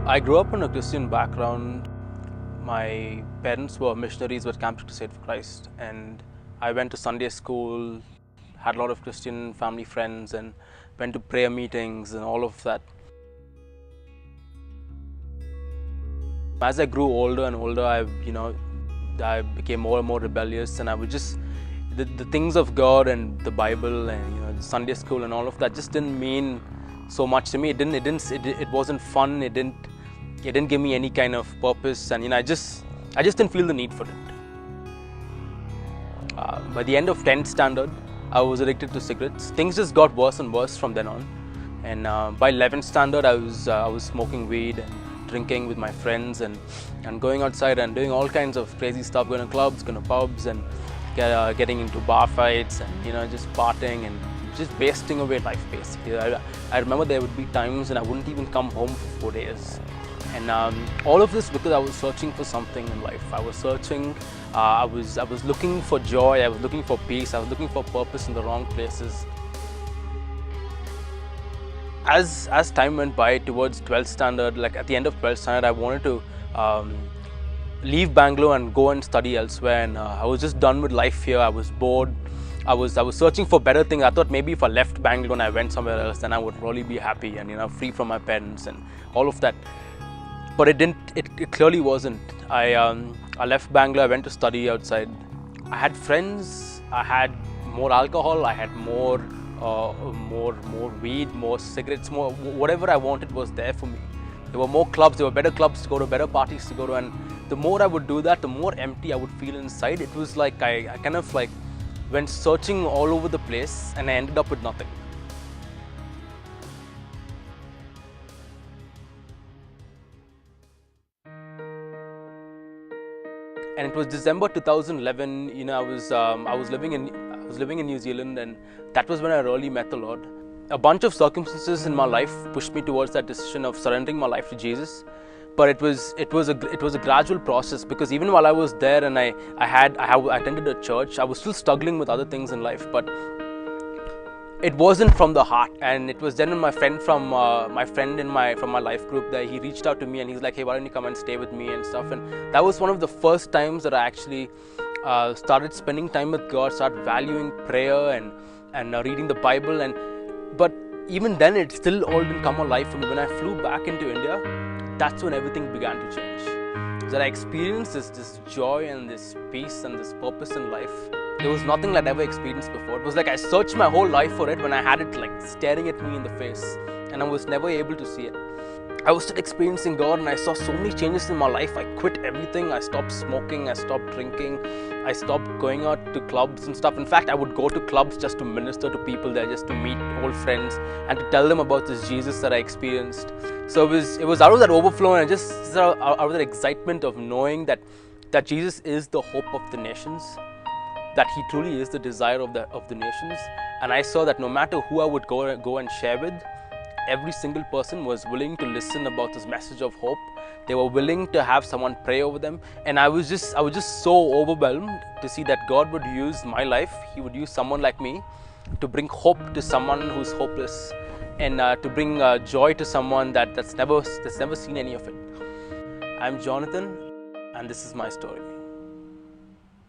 I grew up in a Christian background. My parents were missionaries with Camp Crusade for Christ, and I went to Sunday school, had a lot of Christian family friends, and went to prayer meetings and all of that. As I grew older and older, I became more and more rebellious, and I would just the things of God and the Bible and the Sunday school and all of that just didn't mean so much to me. It wasn't fun. It didn't give me any kind of purpose, and I just didn't feel the need for it. By the end of 10th standard, I was addicted to cigarettes. Things just got worse and worse from then on. And by 11th standard, I was smoking weed and drinking with my friends and going outside and doing all kinds of crazy stuff, going to clubs, going to pubs, and getting into bar fights and just partying and just wasting away life basically. I remember there would be times when I wouldn't even come home for 4 days. And all of this because I was searching for something in life. I was searching, I was looking for joy, I was looking for peace, I was looking for purpose in the wrong places. As time went by towards 12th standard, like at the end of 12th standard, I wanted to leave Bangalore and go and study elsewhere, and I was just done with life here. I was bored. I was searching for better things. I thought maybe if I left Bangalore and I went somewhere else, then I would really be happy and free from my parents and all of that. But it didn't. It clearly wasn't. I left Bangalore. I went to study outside. I had friends. I had more alcohol. I had more weed, more cigarettes, more whatever I wanted was there for me. There were more clubs. There were better clubs to go to, better parties to go to, and the more I would do that, the more empty I would feel inside. It was like I kind of like went searching all over the place, and I ended up with nothing. And it was December 2011. I was living in New Zealand, and that was when I really met the Lord. A bunch of circumstances in my life pushed me towards that decision of surrendering my life to Jesus. But it was a gradual process, because even while I was there and I attended a church, I was still struggling with other things in life. But it wasn't from the heart. And it was then when my friend from my life group there, he reached out to me and he's like, hey, why don't you come and stay with me and stuff. And that was one of the first times that I actually started spending time with God, started valuing prayer and reading the Bible. But even then, it still all didn't come alive for me. When I flew back into India, that's when everything began to change. That I experienced this joy and this peace and this purpose in life. There was nothing that I'd ever experienced before. It was like I searched my whole life for it when I had it like staring at me in the face, and I was never able to see it. I was still experiencing God, and I saw so many changes in my life. I quit everything. I stopped smoking. I stopped drinking. I stopped going out to clubs and stuff. In fact, I would go to clubs just to minister to people there, just to meet old friends and to tell them about this Jesus that I experienced. So it was out of that overflow and just out of that excitement of knowing that Jesus is the hope of the nations, that He truly is the desire of the nations. And I saw that no matter who I would go and share with, every single person was willing to listen about this message of hope. They were willing to have someone pray over them. And I was just so overwhelmed to see that God would use my life. He would use someone like me to bring hope to someone who's hopeless, and to bring joy to someone that's never seen any of it. I'm Jonathan, and this is my story.